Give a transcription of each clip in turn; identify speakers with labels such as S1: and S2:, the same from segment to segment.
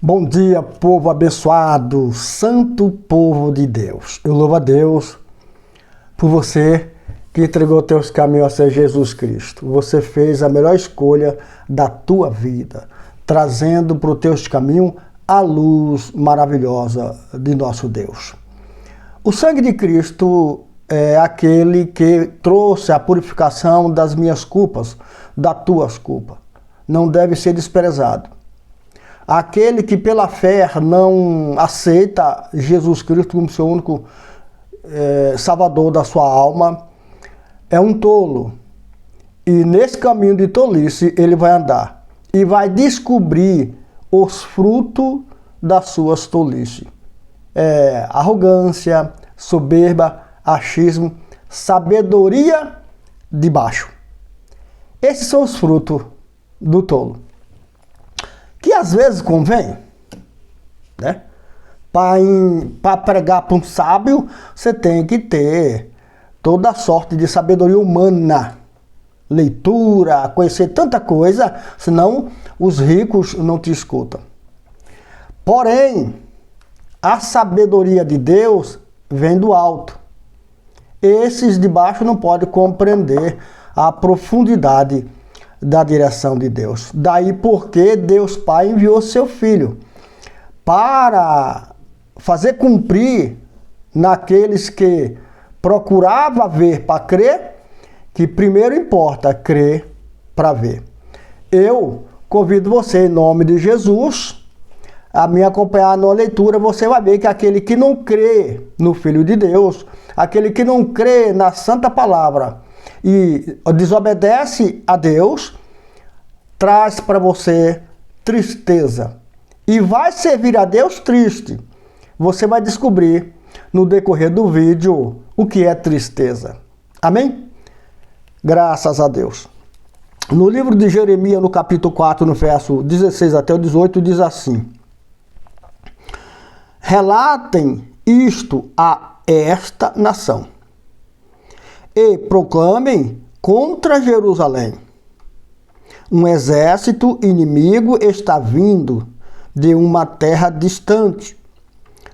S1: Bom dia, povo abençoado, santo povo de Deus. Eu louvo a Deus por você que entregou teus caminhos a ser Jesus Cristo. Você fez a melhor escolha da tua vida, trazendo para os teus caminhos a luz maravilhosa de nosso Deus. O sangue de Cristo é aquele que trouxe a purificação das minhas culpas, das tuas culpas. Não deve ser desprezado. Aquele que pela fé não aceita Jesus Cristo como seu único salvador da sua alma, é um tolo. E nesse caminho de tolice ele vai andar e vai descobrir os frutos das suas tolices. Arrogância, soberba, achismo, sabedoria de baixo. Esses são os frutos do tolo. Que às vezes convém, né? Para pregar para um sábio, você tem que ter toda a sorte de sabedoria humana, leitura, conhecer tanta coisa, senão os ricos não te escutam. Porém, a sabedoria de Deus vem do alto. Esses de baixo não podem compreender a profundidade da direção de Deus. Daí porque Deus Pai enviou seu Filho para fazer cumprir naqueles que procurava ver para crer, que primeiro importa crer para ver. Eu convido você, em nome de Jesus, a me acompanhar na leitura. Você vai ver que aquele que não crê no Filho de Deus, aquele que não crê na Santa Palavra e desobedece a Deus, traz para você tristeza. E vai servir a Deus triste. Você vai descobrir no decorrer do vídeo o que é tristeza. Amém? Graças a Deus. No livro de Jeremias, no capítulo 4, no verso 16 até o 18, diz assim: relatem isto a esta nação e proclamem contra Jerusalém: um exército inimigo está vindo de uma terra distante,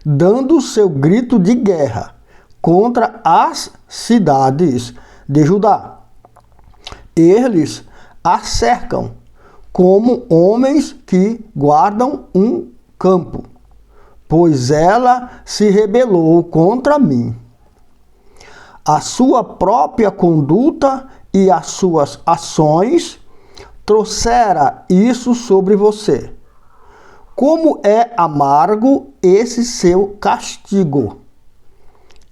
S1: dando seu grito de guerra contra as cidades de Judá. Eles a cercam como homens que guardam um campo, pois ela se rebelou contra mim. A sua própria conduta e as suas ações trouxera isso sobre você. Como é amargo esse seu castigo!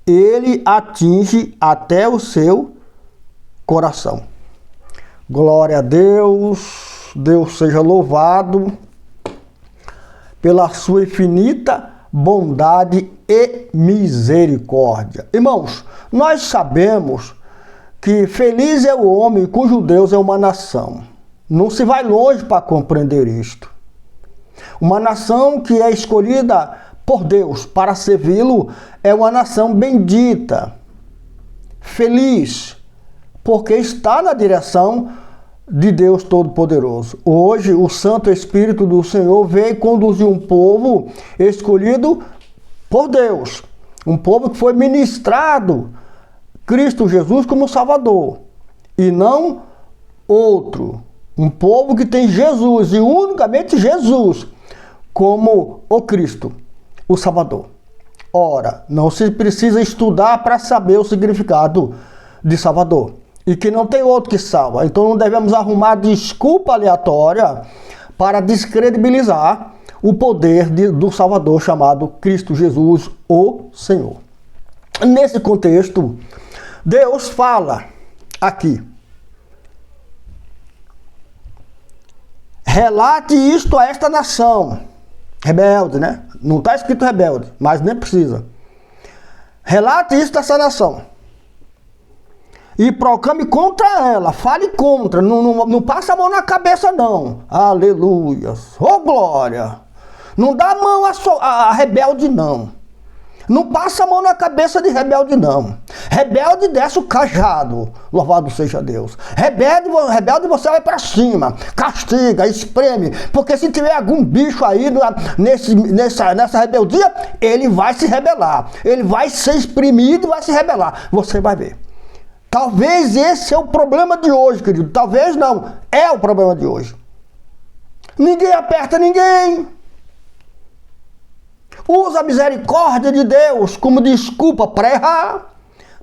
S1: Ele atinge até o seu coração. Glória a Deus, Deus seja louvado pela sua infinita bondade e misericórdia. Irmãos, nós sabemos que feliz é o homem cujo Deus é uma nação. Não se vai longe para compreender isto. Uma nação que é escolhida por Deus para servi-lo é uma nação bendita, feliz, porque está na direção de Deus Todo-Poderoso. Hoje, o Santo Espírito do Senhor veio conduzir um povo escolhido por Deus, um povo que foi ministrado Cristo Jesus como Salvador, e não outro. Um povo que tem Jesus, e unicamente Jesus, como o Cristo, o Salvador. Ora, não se precisa estudar para saber o significado de Salvador. E que não tem outro que salva. Então não devemos arrumar desculpa aleatória para descredibilizar o poder do Salvador chamado Cristo Jesus, o Senhor. Nesse contexto, Deus fala aqui: relate isto a esta nação. Rebelde, né? Não está escrito rebelde, mas nem precisa. Relate isto a essa nação. E proclame contra ela, fale contra, não passa a mão na cabeça não. Aleluia, oh glória. Não dá a mão a rebelde não. Não passa a mão na cabeça de rebelde, não. Rebelde desce o cajado, louvado seja Deus. Rebelde você vai para cima, castiga, espreme, porque se tiver algum bicho aí nessa rebeldia, ele vai se rebelar. Ele vai ser exprimido e vai se rebelar. Você vai ver. Talvez esse é o problema de hoje, querido. Talvez não, é o problema de hoje. Ninguém aperta ninguém. Usa a misericórdia de Deus como desculpa para errar,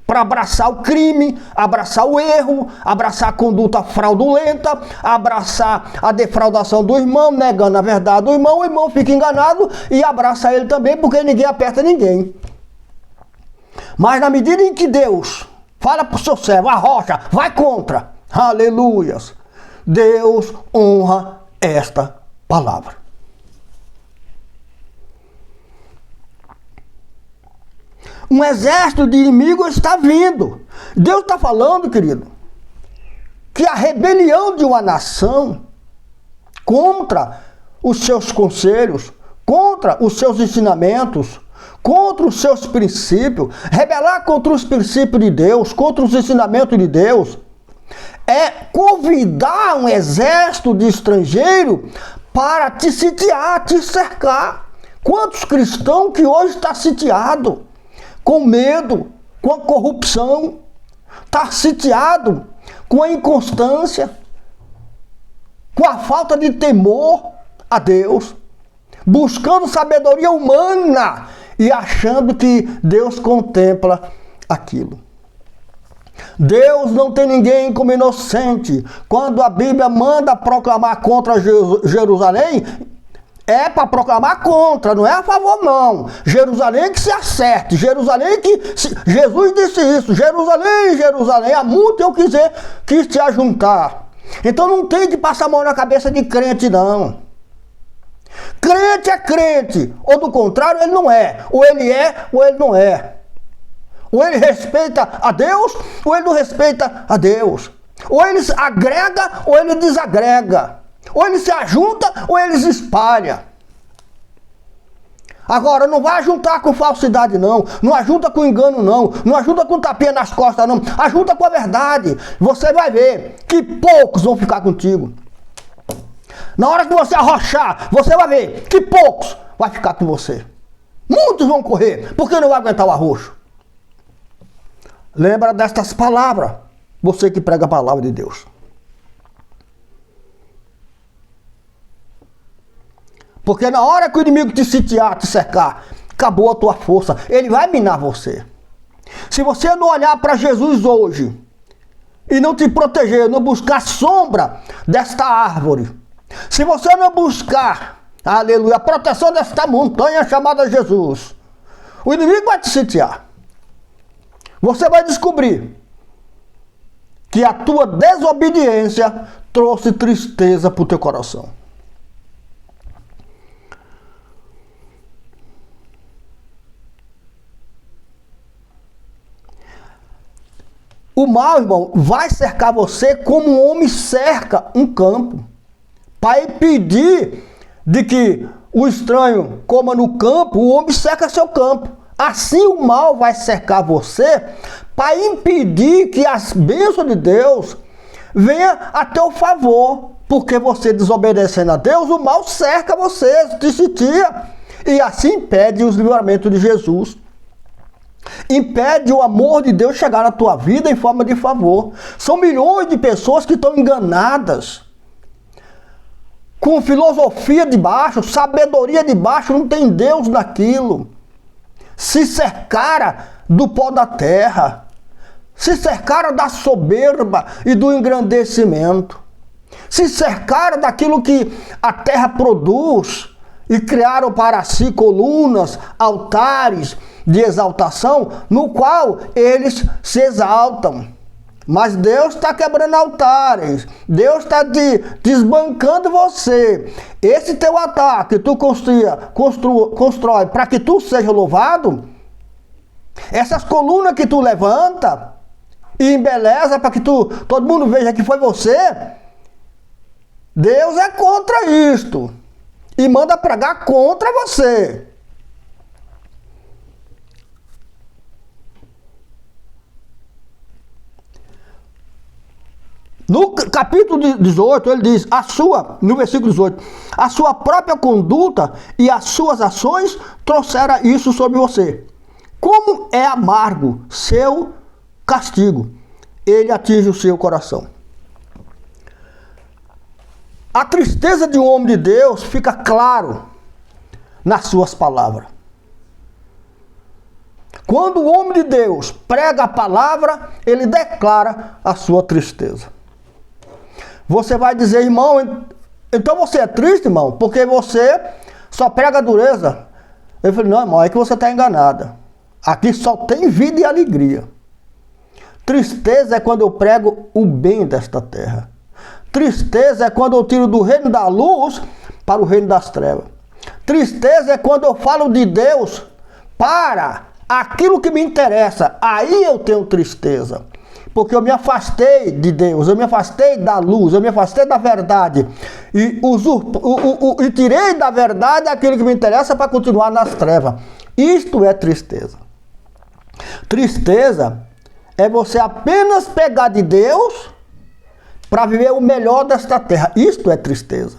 S1: para abraçar o crime, abraçar o erro, abraçar a conduta fraudulenta, abraçar a defraudação do irmão, negando a verdade do irmão, o irmão fica enganado e abraça ele também, porque ninguém aperta ninguém. Mas na medida em que Deus fala para o seu servo, arrocha, vai contra, aleluias, Deus honra esta palavra. Um exército de inimigos está vindo. Deus está falando, querido, que a rebelião de uma nação contra os seus conselhos, contra os seus ensinamentos, contra os seus princípios, rebelar contra os princípios de Deus, contra os ensinamentos de Deus, é convidar um exército de estrangeiro para te sitiar, te cercar. Quantos cristãos que hoje estão sitiados? Com medo, com a corrupção, está sitiado com a inconstância, com a falta de temor a Deus, buscando sabedoria humana e achando que Deus contempla aquilo. Deus não tem ninguém como inocente. Quando a Bíblia manda proclamar contra Jerusalém, é para proclamar contra, não é a favor não. Jerusalém que se acerte, Jerusalém que... Jesus disse isso, Jerusalém, Jerusalém, há muito eu quis te ajuntar. Então não tem que passar a mão na cabeça de crente não. Crente é crente, ou do contrário ele não é. Ou ele é, ou ele não é. Ou ele respeita a Deus, ou ele não respeita a Deus. Ou ele agrega, ou ele desagrega. Ou ele se ajunta, ou ele se espalha. Agora, não vai ajuntar com falsidade, não. Não ajunta com engano, não. Não ajuda com tapinha nas costas, não. Ajuda com a verdade. Você vai ver que poucos vão ficar contigo. Na hora que você arrochar, você vai ver que poucos vão ficar com você. Muitos vão correr, porque não vai aguentar o arroxo. Lembra destas palavras, você que prega a palavra de Deus. Porque na hora que o inimigo te sitiar, te cercar, acabou a tua força. Ele vai minar você. Se você não olhar para Jesus hoje e não te proteger, não buscar sombra desta árvore, se você não buscar, aleluia, a proteção desta montanha chamada Jesus, o inimigo vai te sitiar. Você vai descobrir que a tua desobediência trouxe tristeza para o teu coração. O mal, irmão, vai cercar você como um homem cerca um campo, para impedir de que o estranho coma no campo, o homem cerca seu campo. Assim o mal vai cercar você para impedir que as bênçãos de Deus venham a teu favor. Porque você desobedecendo a Deus, o mal cerca você, te sitia. E assim impede os livramentos de Jesus. Impede o amor de Deus chegar na tua vida em forma de favor. São milhões de pessoas que estão enganadas. Com filosofia de baixo, sabedoria de baixo, não tem Deus naquilo. Se cercaram do pó da terra. Se cercaram da soberba e do engrandecimento. Se cercaram daquilo que a terra produz e criaram para si colunas, altares de exaltação, no qual eles se exaltam. Mas Deus está quebrando altares, Deus está desbancando você. Esse teu altar que tu constrói para que tu seja louvado, essas colunas que tu levanta e embeleza para que todo mundo veja que foi você, Deus é contra isto e manda pregar contra você. No capítulo 18, ele diz, no versículo 18, a sua própria conduta e as suas ações trouxeram isso sobre você. Como é amargo seu castigo, ele atinge o seu coração. A tristeza de um homem de Deus fica claro nas suas palavras. Quando o homem de Deus prega a palavra, ele declara a sua tristeza. Você vai dizer, irmão, então você é triste, irmão, porque você só prega dureza. Eu falei, não, irmão, é que você está enganada. Aqui só tem vida e alegria. Tristeza é quando eu prego o bem desta terra. Tristeza é quando eu tiro do reino da luz para o reino das trevas. Tristeza é quando eu falo de Deus para aquilo que me interessa. Aí eu tenho tristeza. Porque eu me afastei de Deus, eu me afastei da luz, eu me afastei da verdade. E tirei da verdade aquilo que me interessa para continuar nas trevas. Isto é tristeza. Tristeza é você apenas pegar de Deus para viver o melhor desta terra. Isto é tristeza.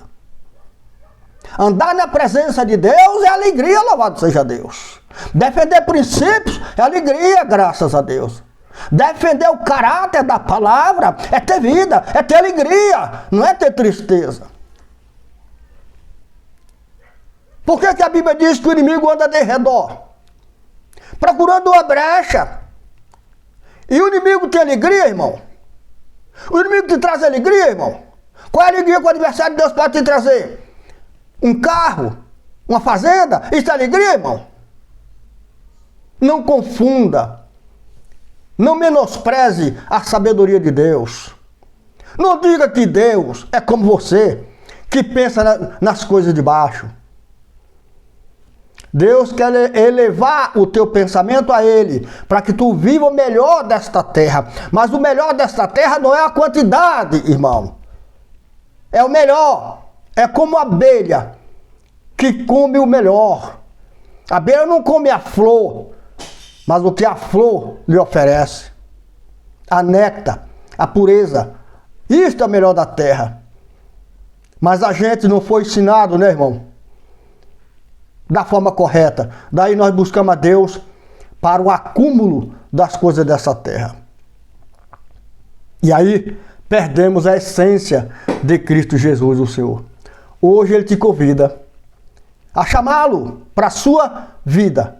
S1: Andar na presença de Deus é alegria, louvado seja Deus. Defender princípios é alegria, graças a Deus. Defender o caráter da palavra é ter vida, é ter alegria, não é ter tristeza. Por que a Bíblia diz que o inimigo anda de redor? Procurando uma brecha. E o inimigo tem alegria, irmão? O inimigo te traz alegria, irmão? Qual é a alegria que o adversário de Deus pode te trazer? Um carro? Uma fazenda? Isso é alegria, irmão? Não confunda. Não menospreze a sabedoria de Deus. Não diga que Deus é como você, que pensa nas coisas de baixo. Deus quer elevar o teu pensamento a Ele, para que tu viva o melhor desta terra. Mas o melhor desta terra não é a quantidade, irmão. É o melhor. É como a abelha, que come o melhor. A abelha não come a flor, mas o que a flor lhe oferece. A néctar, a pureza. Isto é o melhor da terra. Mas a gente não foi ensinado, né, irmão? Da forma correta. Daí nós buscamos a Deus para o acúmulo das coisas dessa terra. E aí perdemos a essência de Cristo Jesus, o Senhor. Hoje Ele te convida a chamá-lo para a sua vida.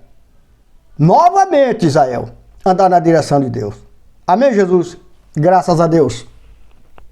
S1: Novamente, Israel, andar na direção de Deus. Amém, Jesus? Graças a Deus.